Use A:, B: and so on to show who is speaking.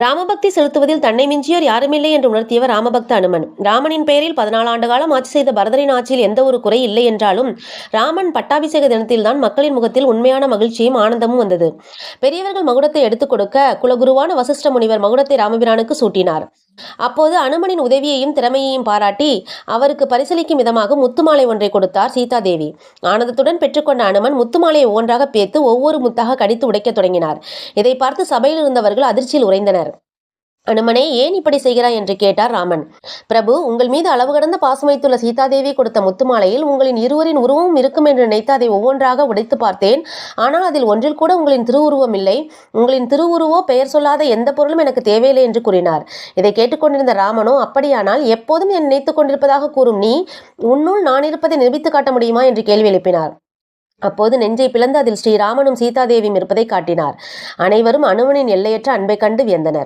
A: ராமபக்தி செலுத்துவதில் தன்னை மிஞ்சியோர் யாருமில்லை என்று உணர்த்தியவர் ராமபக்த அனுமன். ராமனின் பெயரில் 14 ஆண்டு காலம் ஆட்சி செய்த பரதரின் ஆட்சியில் எந்த ஒரு குறை இல்லை என்றாலும் ராமன் பட்டாபிஷேக தினத்தில்தான் மக்களின் முகத்தில் உண்மையான மகிழ்ச்சியும் ஆனந்தமும் வந்தது. பெரியவர்கள் மகுடத்தை எடுத்துக் கொடுக்க குலகுருவான வசிஷ்ட முனிவர் மகுடத்தை ராமபிரானுக்கு சூட்டினார். அப்போது அனுமனின் உதவியையும் திறமையையும் பாராட்டி அவருக்கு பரிசளிக்கும் விதமாக முத்துமாலை ஒன்றை கொடுத்தார் சீதாதேவி. ஆனந்தத்துடன் பெற்றுக்கொண்ட அனுமன் முத்துமாலையை ஒவ்வொன்றாக பேத்து ஒவ்வொரு முத்தாக கடித்து உடைக்கத் தொடங்கினார். இதை பார்த்து சபையில் இருந்தவர்கள் அதிர்ச்சியில் உறைந்தனர். அனுமனே, ஏன் இப்படி செய்கிறாய் என்று கேட்டார் ராமன். பிரபு, உங்கள் மீது அளவு கடந்த பாசம் வைத்துள்ள சீதாதேவி கொடுத்த முத்துமாலையில் உங்களின் இருவரின் உருவமும் இருக்கும் என்று நினைத்து அதை ஒவ்வொன்றாக உடைத்து பார்த்தேன். ஆனால் அதில் ஒன்றில் கூட உங்களின் திருவுருவம் இல்லை. உங்களின் திருவுருவோ பெயர் சொல்லாத எந்த பொருளும் எனக்கு தேவையில்லை என்று கூறினார். இதை கேட்டுக்கொண்டிருந்த ராமனோ, அப்படியானால் எப்போதும் என் நினைத்துக் கொண்டிருப்பதாக கூறும் நீ உன்னுள் நான் இருப்பதை நிரூபித்து காட்ட முடியுமா என்று கேள்வி எழுப்பினார். அப்போது நெஞ்சை பிளந்து அதில் ஸ்ரீராமனும் சீதாதேவியும் இருப்பதை காட்டினார். அனைவரும் அனுமனின் எல்லையற்ற அன்பை கண்டு வியந்தனர்.